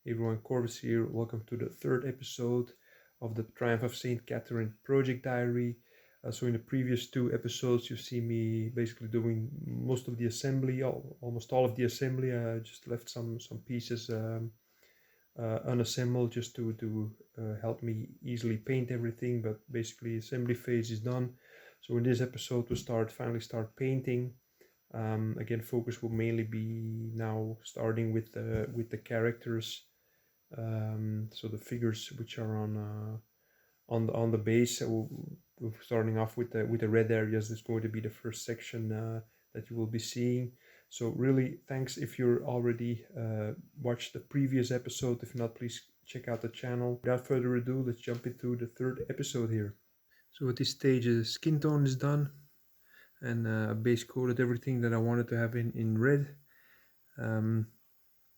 Hey everyone, Corvus here. Welcome to the third episode of the Triumph of Saint Katherine project diary. So in the previous two episodes, you see me basically doing most of the assembly, almost all of the assembly. I just left some pieces unassembled just to help me easily paint everything. But basically, assembly phase is done. So in this episode, we finally start painting. Again, focus will mainly be now starting with the characters. So the figures which are on the base, we're starting off with the red areas. This is going to be the first section that you will be seeing. So really, thanks if you're already watched the previous episode. If not, please check out the channel. Without further ado, let's jump into the third episode here. So at this stage, the skin tone is done, and base coated everything that I wanted to have in red.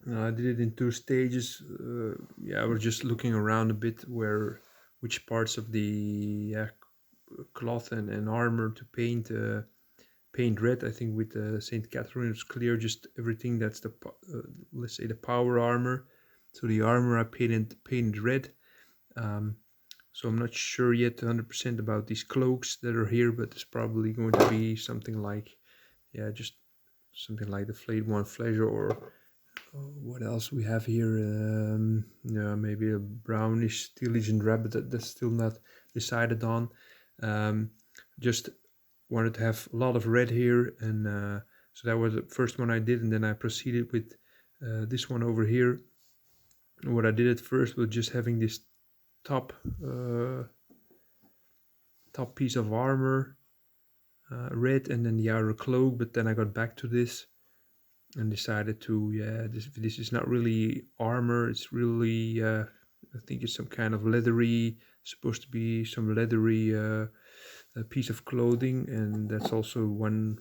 I did it in two stages. I was just looking around a bit which parts of the cloth and armor to paint red. I think with Saint Catherine it's clear, just everything that's the let's say the power armor. So the armor I painted red. So I'm not sure yet 100% about these cloaks that are here, but it's probably going to be something like, just something like the Flayed One Flesh, or what else we have here? Maybe a brownish Steel Legend Rabbit that's still not decided on. Just wanted to have a lot of red here, and so that was the first one I did, and then I proceeded with this one over here. What I did at first was just having this top piece of armor red, and then the outer cloak, but then I got back to this and decided to, this is not really armor, it's really I think it's some kind of leathery, supposed to be some leathery piece of clothing, and that's also one,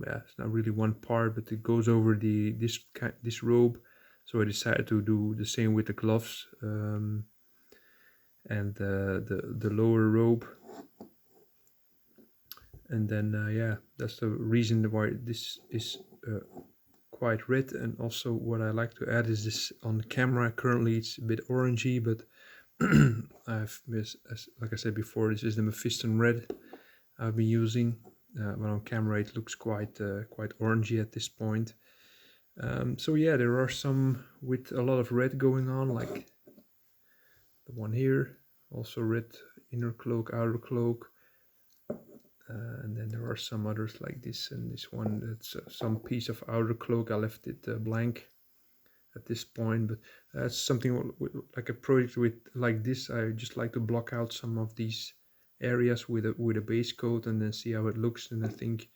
it's not really one part, but it goes over this robe. So I decided to do the same with the gloves and the lower robe. And then that's the reason why this is quite red. And also what I like to add is this on the camera. Currently it's a bit orangey, but like I said before, this is the Mephiston red I've been using, but on camera it looks quite orangey at this point. So yeah, there are some with a lot of red going on, like the one here, also red inner cloak, outer cloak. And then there are some others like this, and this one that's some piece of outer cloak. I left it blank at this point, but that's something like a project with like this. I just like to block out some of these areas with a base coat and then see how it looks. And I think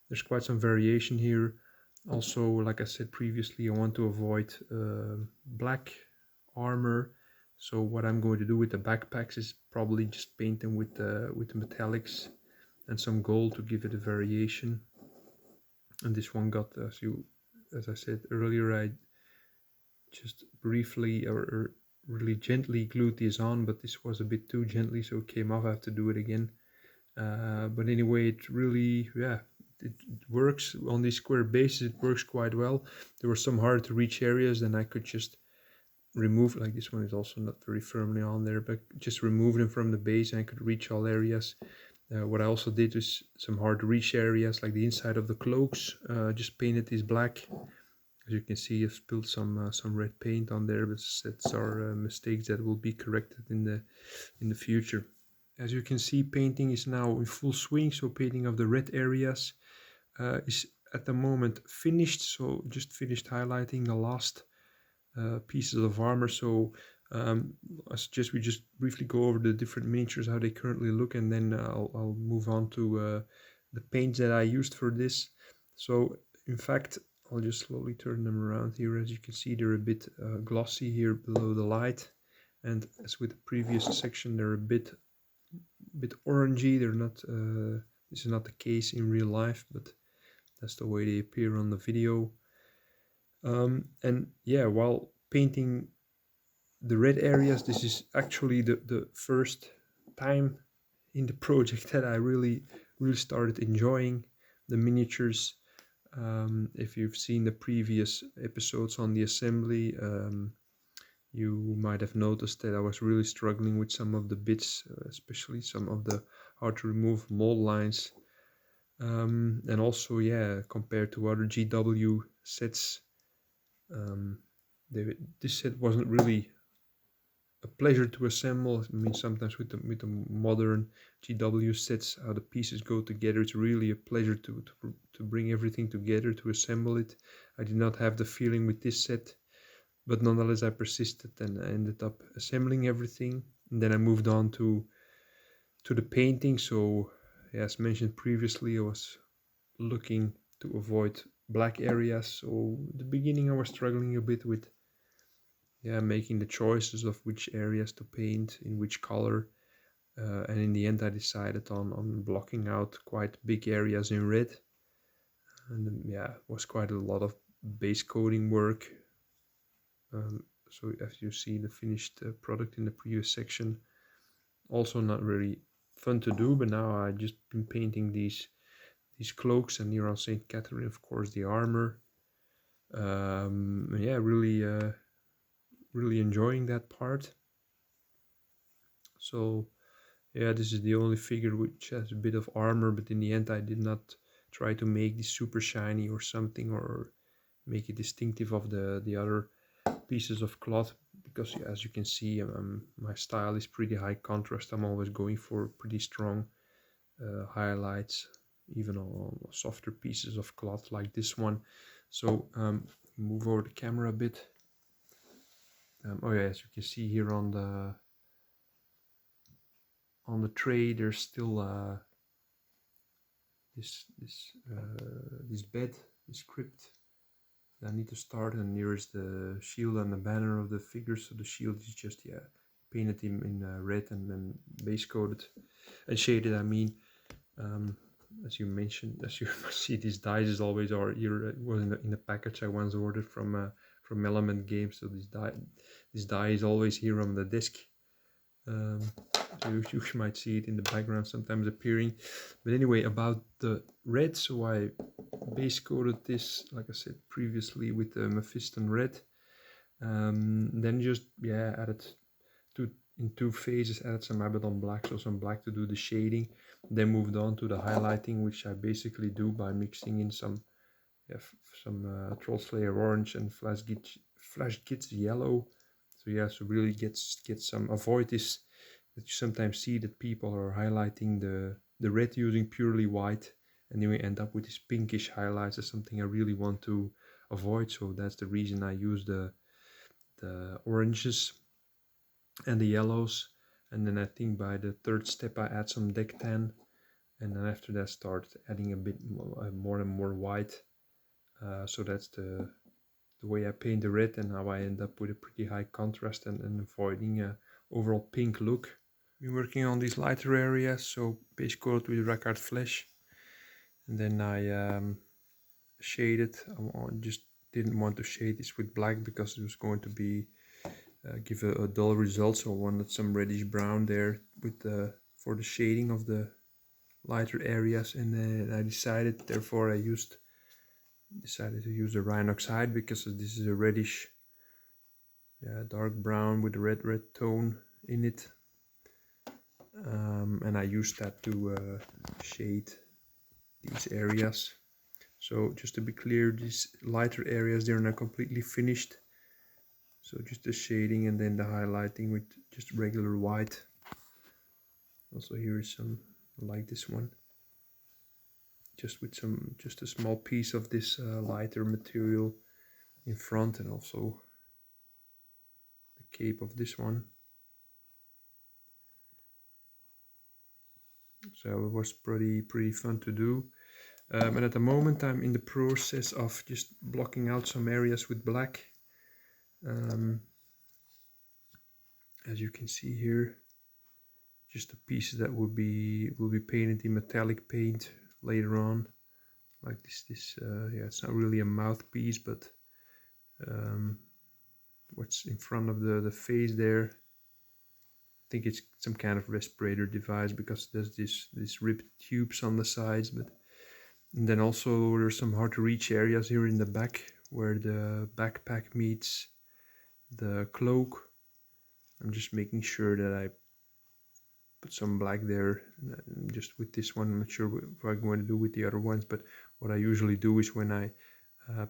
there's quite some variation here. Also, like I said previously, I want to avoid black armor. So what I'm going to do with the backpacks is probably just paint them with the metallics and some gold to give it a variation. And this one got, as I said earlier, I just briefly or really gently glued this on, but this was a bit too gently, so it came off. I have to do it again. But anyway, it really, it works on these square bases. It works quite well. There were some hard to reach areas, then I could just remove, like this one is also not very firmly on there, but just remove them from the base and I could reach all areas. What I also did is some hard to reach areas, like the inside of the cloaks, just painted this black. As you can see, I've spilled some red paint on there, but that's our mistakes that will be corrected in the future. As you can see, painting is now in full swing, so painting of the red areas is at the moment finished. So just finished highlighting the last pieces of armor. So I suggest we just briefly go over the different miniatures, how they currently look, and then I'll move on to the paints that I used for this. So in fact, I'll just slowly turn them around here. As you can see, they're a bit glossy here below the light, and as with the previous section, they're a bit orangey. They're not this is not the case in real life, but that's the way they appear on the video. And yeah, while painting the red areas, this is actually the first time in the project that I really started enjoying the miniatures. If you've seen the previous episodes on the assembly, You might have noticed that I was really struggling with some of the bits, especially some of the hard to remove mold lines. And also, yeah, compared to other GW sets, um, this set wasn't really a pleasure to assemble. I mean, sometimes with the modern GW sets, how the pieces go together, it's really a pleasure to bring everything together, to assemble it. I did not have the feeling with this set, but nonetheless I persisted and I ended up assembling everything. And then I moved on to the painting. So, as mentioned previously, I was looking to avoid black areas. So at the beginning I was struggling a bit with making the choices of which areas to paint in which color, and in the end I decided on blocking out quite big areas in red. And yeah, it was quite a lot of base coating work. So as you see the finished product in the previous section, also not really fun to do, but now I just been painting these cloaks, and here on Saint Katherine, of course, the armor. Yeah, really enjoying that part. So yeah, this is the only figure which has a bit of armor, but in the end I did not try to make this super shiny or something, or make it distinctive of the other pieces of cloth, because as you can see, my style is pretty high contrast. I'm always going for pretty strong highlights, even on softer pieces of cloth like this one. So move over the camera a bit. Oh yeah, as you can see here on the tray, there's still this bed, this crypt that I need to start, and here is the shield and the banner of the figure. So the shield is just painted in red and then base coated and shaded. I mean, as you mentioned, as you see, these dies is always are here. It was in the package I once ordered from Element Games. So this die is always here on the desk. So you might see it in the background sometimes appearing. But anyway, about the red, so I base coated this, like I said previously, with the Mephiston red. Then just added in two phases, added some Abaddon black, so some black to do the shading. Then moved on to the highlighting, which I basically do by mixing in some Troll Slayer orange and Flash Gitz yellow. So so really get some, avoid this that you sometimes see that people are highlighting the red using purely white, and then we end up with these pinkish highlights. Is something I really want to avoid. So that's the reason I use the oranges and the yellows. And then I think by the third step I add some deck tan, and then after that start adding a bit more and more white. So that's the way I paint the red, and how I end up with a pretty high contrast and avoiding a overall pink look. Been working on these lighter areas, so base coat with Rackard Flesh, and then I shaded. I just didn't want to shade this with black because it was going to be give a dull result, so I wanted some reddish brown there with for the shading of the lighter areas. And then I decided to use the Rhinox hide, because this is a reddish dark brown with a red tone in it, and I used that to shade these areas. So just to be clear, these lighter areas, they're not completely finished, so just the shading and then the highlighting with just regular white. Also here is some like this one, just with just a small piece of this lighter material in front, and also the cape of this one. So it was pretty fun to do. And at the moment I'm in the process of just blocking out some areas with black. As you can see here, just the pieces that will be painted in metallic paint later on, like this it's not really a mouthpiece, but what's in front of the face there, I think it's some kind of respirator device, because there's these ribbed tubes on the sides. But and then also there's some hard to reach areas here in the back where the backpack meets the cloak. I'm just making sure that I put some black there, just with this one. I'm not sure what I'm going to do with the other ones, but what I usually do is when I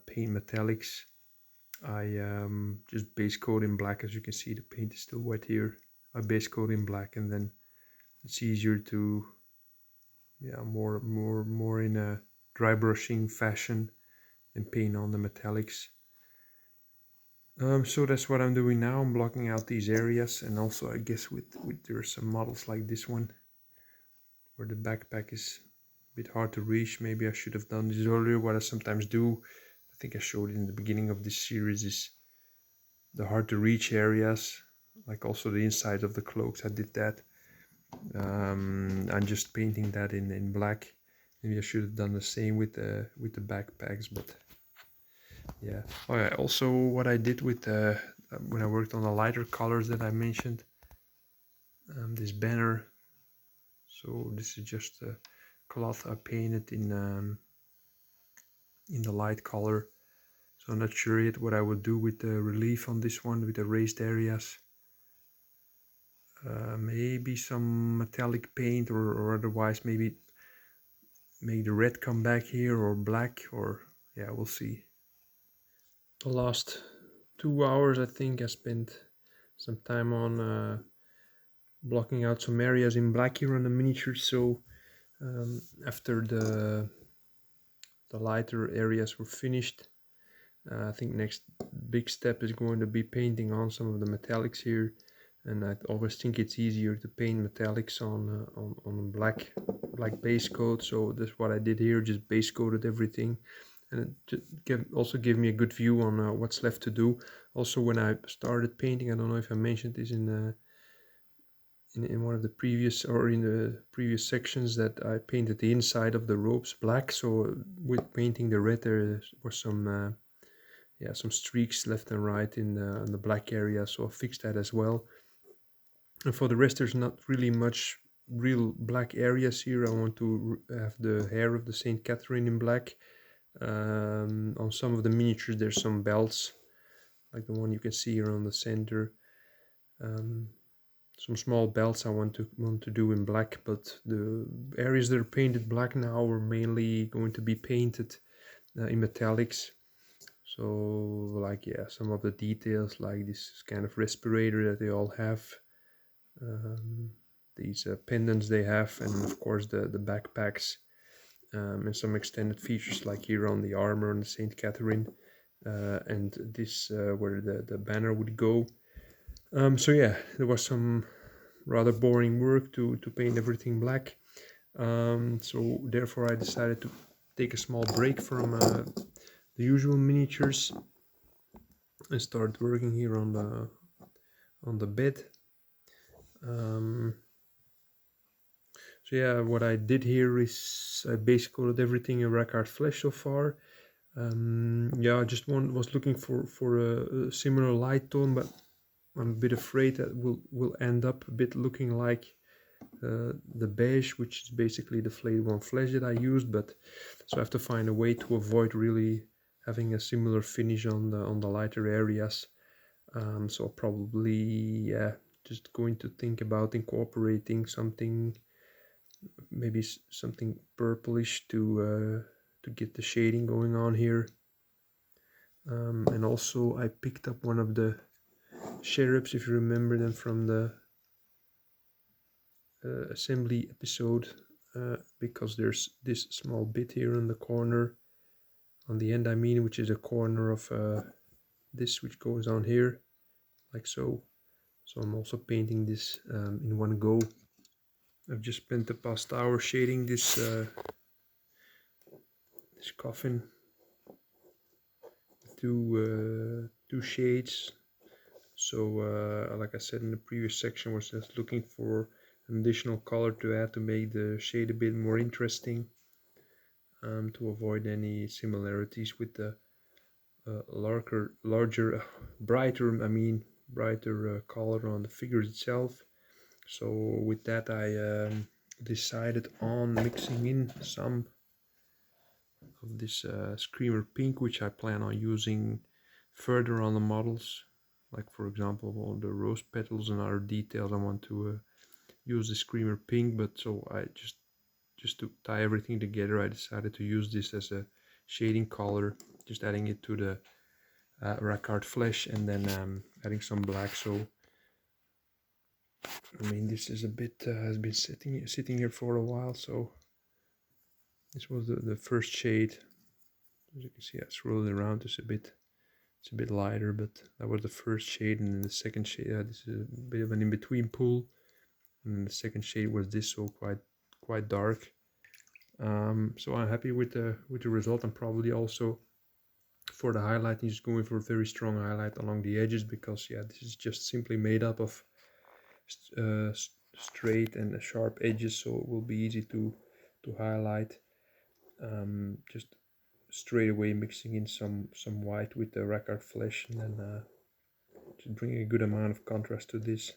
paint metallics, I just base coat in black. As you can see, the paint is still wet here. I base coat in black, and then it's easier to, yeah, more in a dry brushing fashion and paint on the metallics. So that's what I'm doing now. I'm blocking out these areas, and also I guess with there are some models like this one where the backpack is a bit hard to reach. Maybe I should have done this earlier. What I sometimes do, I think I showed it in the beginning of this series, is the hard to reach areas, like also the inside of the cloaks. I did that. I'm just painting that in black. Maybe I should have done the same with the backpacks, but yeah. Oh yeah, also what I did with when I worked on the lighter colors that I mentioned, this banner. So this is just a cloth I painted in the light color. So I'm not sure yet what I will do with the relief on this one, with the raised areas. Maybe some metallic paint, or otherwise maybe make the red come back here, or black, or yeah, we'll see. The last 2 hours I think I spent some time on blocking out some areas in black here on the miniature. So after the lighter areas were finished, I think next big step is going to be painting on some of the metallics here. And I always think it's easier to paint metallics on black base coat. So that's what I did here, just base coated everything, and it also gave me a good view on what's left to do. Also, when I started painting, I don't know if I mentioned this in one of the previous, or in the previous sections, that I painted the inside of the ropes black. So with painting the red, there were some yeah, some streaks left and right in the black area, so I fixed that as well. And for the rest, there's not really much real black areas here. I want to have the hair of the Saint Catherine in black. On some of the miniatures there's some belts, like the one you can see here on the center. Some small belts I want to do in black, but the areas that are painted black now are mainly going to be painted in metallics. So like, yeah, some of the details, like this kind of respirator that they all have, these pendants they have, and of course the backpacks, and some extended features like here on the armor on the Saint Catherine, and this where the banner would go. So yeah, there was some rather boring work to paint everything black. So therefore I decided to take a small break from the usual miniatures and start working here on the bed. So yeah, what I did here is I base coated everything in Rackard Flesh so far. Yeah, I just was looking for a similar light tone, but I'm a bit afraid that will end up a bit looking like the beige, which is basically the flayed one flesh that I used. But so I have to find a way to avoid really having a similar finish on the lighter areas. So probably, yeah, just going to think about incorporating something, maybe something purplish to get the shading going on here. And also I picked up one of the cherubs, if you remember them from the assembly episode, because there's this small bit here on the corner, on the end I mean, which is a corner of this, which goes on here like so. So I'm also painting this in one go. I've just spent the past hour shading this this coffin, two shades. So like I said in the previous section, was just looking for an additional color to add to make the shade a bit more interesting, to avoid any similarities with the larger, brighter color on the figure itself. So with that I decided on mixing in some of this Screamer Pink, which I plan on using further on the models. like for example all the rose petals and other details. I want to use the Screamer Pink, but so I just to tie everything together, I decided to use this as a shading color, just adding it to the Rackard flesh, and then adding some black. So I mean, this is a bit has been sitting here for a while. So this was the first shade. As you can see, I swirled it around. It's a bit lighter, but that was the first shade, and then the second shade. This is a bit of an in-between pool, and then the second shade was this, so quite dark. So I'm happy with the result. I'm probably also for the highlighting just going for a very strong highlight along the edges, because yeah, this is just simply made up of straight and sharp edges, so it will be easy to highlight. Just straight away mixing in some white with the Rackard flesh, and then just bringing a good amount of contrast to this.